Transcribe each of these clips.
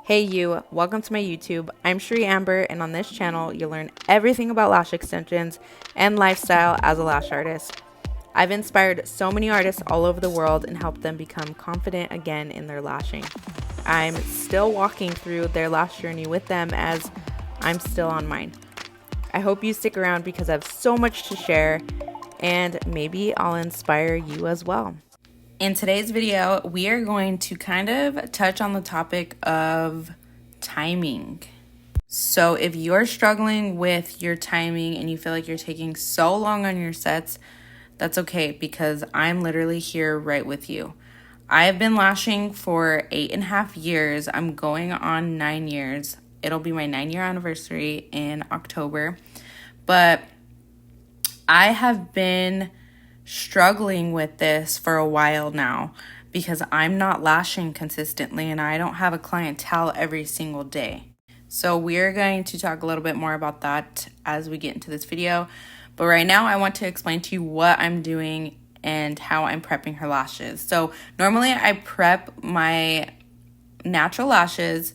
Hey you, welcome to my YouTube. I'm Sheree Amber, and on this channel you'll learn everything about lash extensions and lifestyle as a lash artist. I've inspired so many artists all over the world and helped them become confident again in their lashing. I'm still walking through their lash journey with them as I'm still on mine. I hope you stick around because I have so much to share and maybe I'll inspire you as well. In today's video, we are going to kind of touch on the topic of timing. So if you're struggling with your timing and you feel like you're taking so long on your sets, that's okay because I'm literally here right with you. I have been lashing for 8.5 years. I'm going on 9 years. It'll be my 9-year anniversary in October. But I have been struggling with this for a while now because I'm not lashing consistently and I don't have a clientele every single day. So we're going to talk a little bit more about that as we get into this video. But right now I want to explain to you what I'm doing and how I'm prepping her lashes. So normally I prep my natural lashes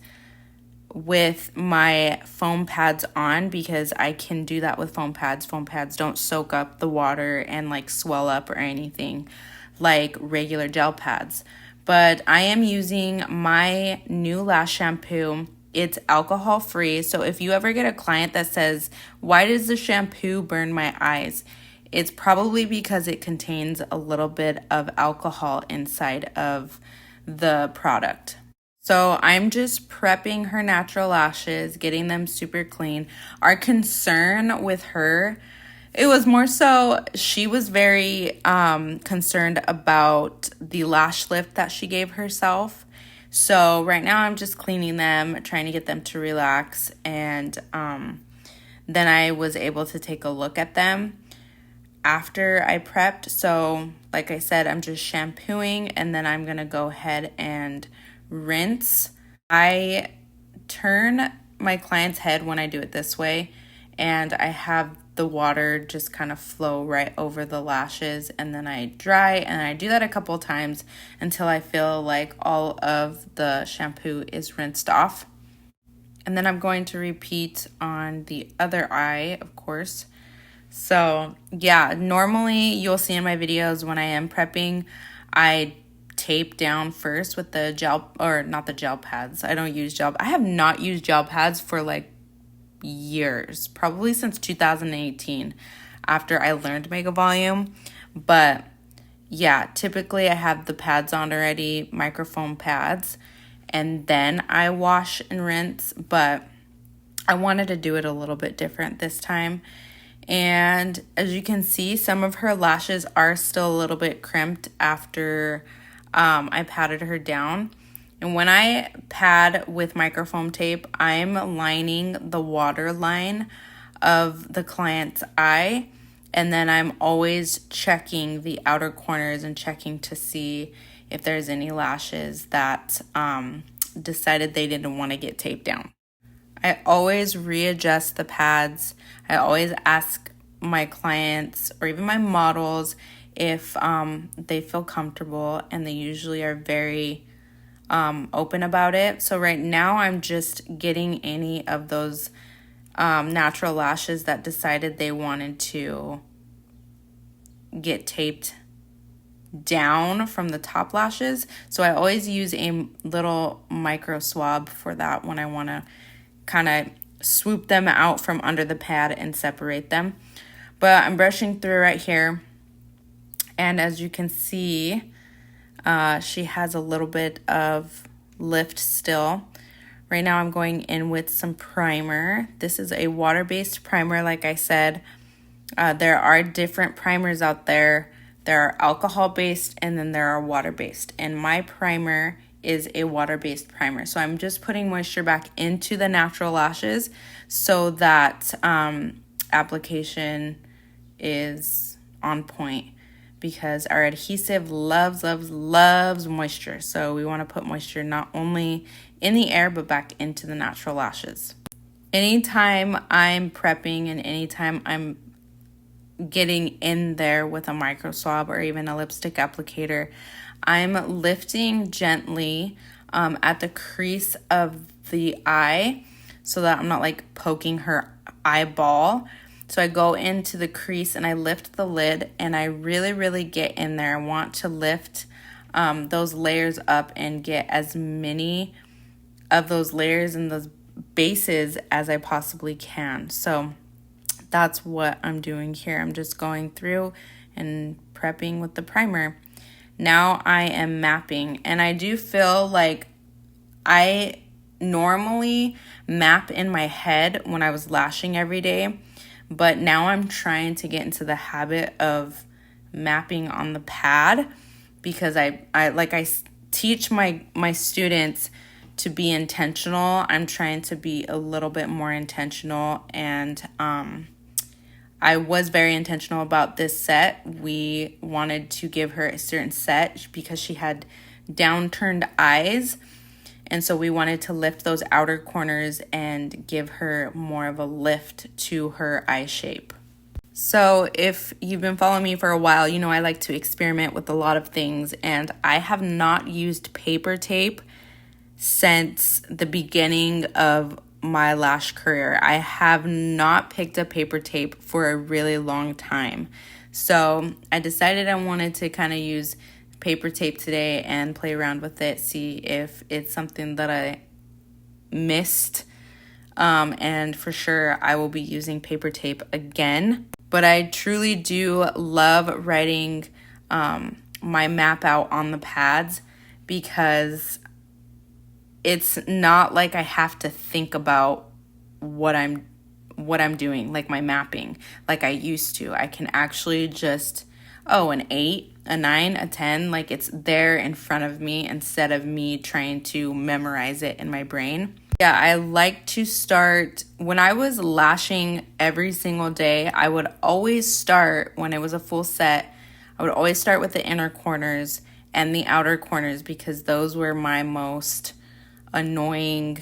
with my foam pads on because I can do that with foam pads. Foam pads don't soak up the water and like swell up or anything like regular gel pads. But I am using my new lash shampoo. It's alcohol free. So if you ever get a client that says, "Why does the shampoo burn my eyes?" It's probably because it contains a little bit of alcohol inside of the product. So I'm just prepping her natural lashes, getting them super clean. Our concern with her, it was more so she was very concerned about the lash lift that she gave herself. So right now I'm just cleaning them, trying to get them to relax. And then I was able to take a look at them after I prepped. So like I said, I'm just shampooing and then I'm going to go ahead and rinse. I turn my client's head when I do it this way, and I have the water just kind of flow right over the lashes, and then I dry, and I do that a couple times until I feel like all of the shampoo is rinsed off. And then I'm going to repeat on the other eye, of course. So yeah, normally you'll see in my videos when I am prepping, I tape down first with the gel, or not the gel pads. I don't use gel. I have not used gel pads for like years, probably since 2018 after I learned Mega Volume. But yeah, typically I have the pads on already, microfoam pads, and then I wash and rinse. But I wanted to do it a little bit different this time. And as you can see, some of her lashes are still a little bit crimped after I patted her down. And when I pad with microfoam tape, I'm lining the water line of the client's eye. And then I'm always checking the outer corners and checking to see if there's any lashes that decided they didn't want to get taped down. I always readjust the pads. I always ask my clients or even my models if they feel comfortable, and they usually are very open about it. So right now I'm just getting any of those natural lashes that decided they wanted to get taped down from the top lashes. So I always use a little micro swab for that when I want to kind of swoop them out from under the pad and separate them. But I'm brushing through right here, and as you can see, she has a little bit of lift still. Right now I'm going in with some primer. This is a water-based primer. Like I said, there are different primers out there. There are alcohol-based and then there are water-based, and my primer is a water-based primer. So I'm just putting moisture back into the natural lashes so that application is on point, because our adhesive loves moisture. So we want to put moisture not only in the air but back into the natural lashes. Anytime I'm prepping and anytime I'm getting in there with a micro swab or even a lipstick applicator, I'm lifting gently at the crease of the eye so that I'm not like poking her eyeball. So I go into the crease and I lift the lid and I really, really get in there. I want to lift those layers up and get as many of those layers and those bases as I possibly can. So that's what I'm doing here. I'm just going through and prepping with the primer. Now I am mapping, and I do feel like I normally map in my head when I was lashing every day, but now I'm trying to get into the habit of mapping on the pad because I teach my students to be intentional. I'm trying to be a little bit more intentional, and I was very intentional about this set. We wanted to give her a certain set because she had downturned eyes. And so we wanted to lift those outer corners and give her more of a lift to her eye shape. So if you've been following me for a while, you know I like to experiment with a lot of things. And I have not used paper tape since the beginning of my lash career. I have not picked up paper tape for a really long time. So I decided I wanted to kind of use paper tape today and play around with it, see if it's something that I missed. And for sure, I will be using paper tape again. But I truly do love writing my map out on the pads because it's not like I have to think about what I'm doing, like my mapping, like I used to. I can actually just, an 8, a 9, a 10, like it's there in front of me instead of me trying to memorize it in my brain. Yeah, I like to start, when I was lashing every single day, I would always start, when it was a full set, I would always start with the inner corners and the outer corners because those were my most annoying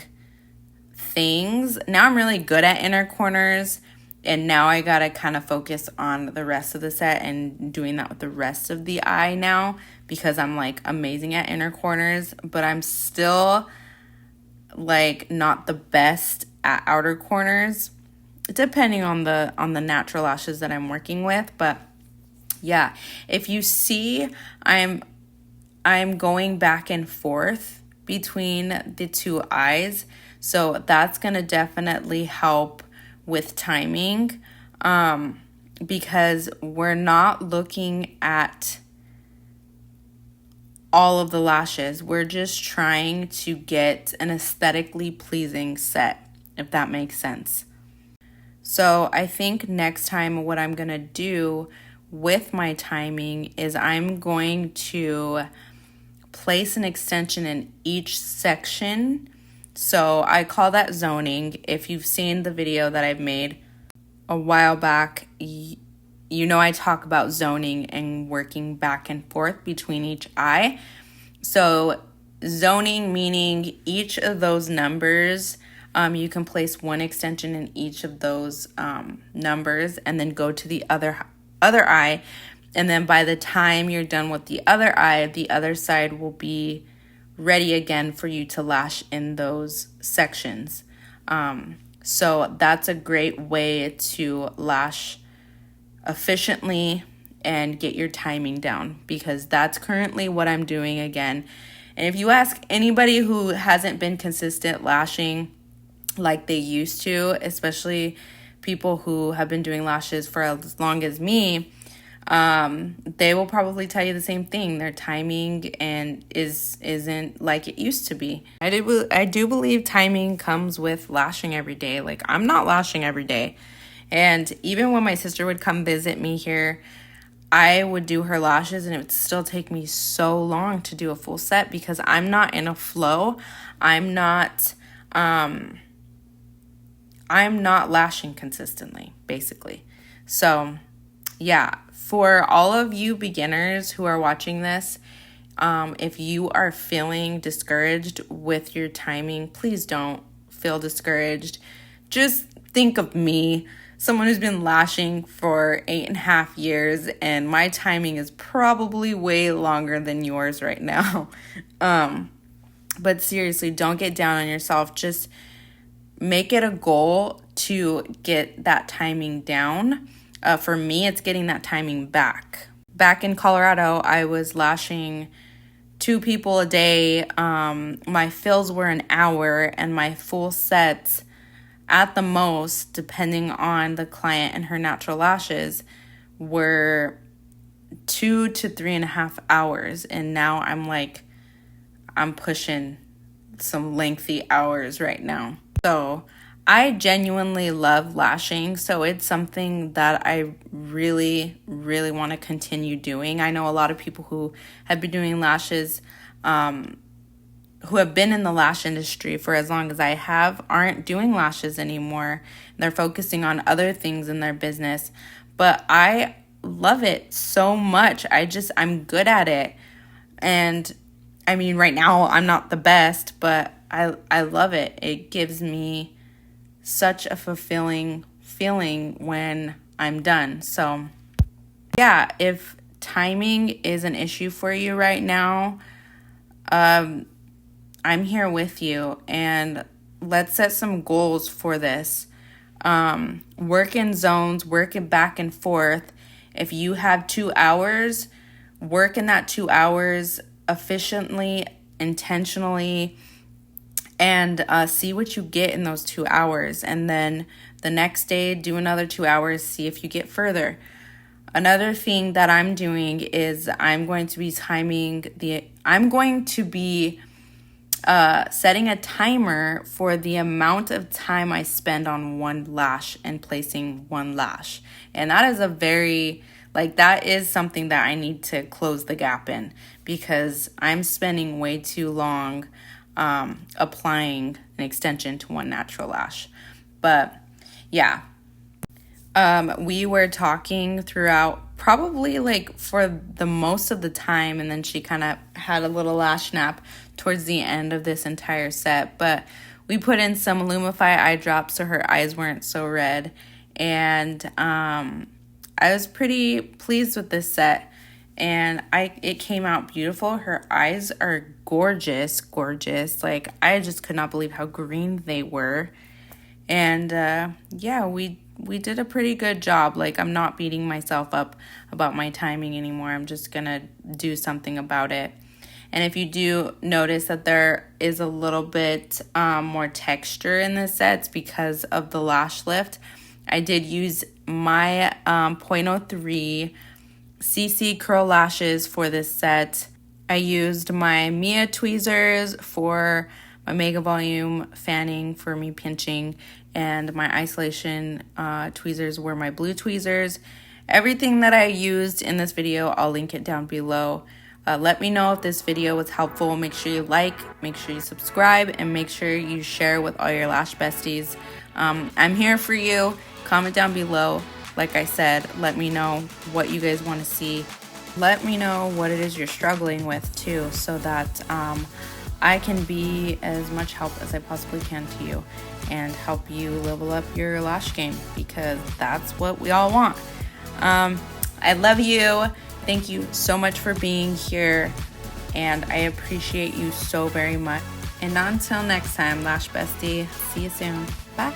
things. Now I'm really good at inner corners, and now I gotta kind of focus on the rest of the set and doing that with the rest of the eye now because I'm like amazing at inner corners, but I'm still like not the best at outer corners depending on the natural lashes that I'm working with. But yeah, if you see, I'm going back and forth between the two eyes. So that's going to definitely help with timing because we're not looking at all of the lashes. We're just trying to get an aesthetically pleasing set, if that makes sense. So I think next time what I'm going to do with my timing is I'm going to place an extension in each section. So I call that zoning. If you've seen the video that I've made a while back, you know I talk about zoning and working back and forth between each eye. So zoning meaning each of those numbers, you can place one extension in each of those numbers and then go to the other eye. And then by the time you're done with the other eye, the other side will be ready again for you to lash in those sections. So that's a great way to lash efficiently and get your timing down because that's currently what I'm doing again. And if you ask anybody who hasn't been consistent lashing like they used to, especially people who have been doing lashes for as long as me, they will probably tell you the same thing. Their timing isn't like it used to be. I do believe timing comes with lashing every day. Like I'm not lashing every day. And even when my sister would come visit me here, I would do her lashes and it would still take me so long to do a full set because I'm not in a flow. I'm not lashing consistently, basically. So yeah, for all of you beginners who are watching this, if you are feeling discouraged with your timing, please don't feel discouraged. Just think of me, someone who's been lashing for 8.5 years, and my timing is probably way longer than yours right now. But seriously, don't get down on yourself. Just make it a goal to get that timing down. For me, it's getting that timing back. Back in Colorado, I was lashing 2 people a day. My fills were an hour, and my full sets at the most, depending on the client and her natural lashes, were 2 to 3.5 hours. And now I'm pushing some lengthy hours right now. So I genuinely love lashing, so it's something that I really, really want to continue doing. I know a lot of people who have been doing lashes, who have been in the lash industry for as long as I have, aren't doing lashes anymore. They're focusing on other things in their business, but I love it so much. I'm good at it. And I mean, right now I'm not the best, but I love it. It gives me such a fulfilling feeling when I'm done. So yeah, if timing is an issue for you right now, I'm here with you, and let's set some goals for this. Work in zones, work it back and forth. If you have 2 hours, work in that 2 hours efficiently, intentionally, and see what you get in those 2 hours. And then the next day, do another 2 hours, see if you get further. Another thing that I'm doing is I'm going to be setting a timer for the amount of time I spend on one lash and placing one lash. And that is that is something that I need to close the gap in, because I'm spending way too long applying an extension to one natural lash. But yeah, we were talking throughout probably for the most of the time, and then she kind of had a little lash nap towards the end of this entire set. But we put in some Lumify eye drops so her eyes weren't so red, and I was pretty pleased with this set, and it came out beautiful. Her eyes are gorgeous. I just could not believe how green they were. And yeah, we did a pretty good job. I'm not beating myself up about my timing anymore. I'm just gonna do something about it. And if you do notice that there is a little bit more texture in this set, it's because of the lash lift. I did use my 0.03 CC curl lashes for this set. I used my Mia tweezers for my mega volume fanning for me pinching, and my isolation tweezers were my blue tweezers. Everything that I used in this video, I'll link it down below. Let me know if this video was helpful. Make sure you like, make sure you subscribe, and make sure you share with all your lash besties. I'm here for you. Comment down below. Like I said, let me know what you guys want to see. Let me know what it is you're struggling with too, so that I can be as much help as I possibly can to you and help you level up your lash game, because that's what we all want. I love you. Thank you so much for being here, and I appreciate you so very much. And until next time, Lash Bestie, see you soon. Bye.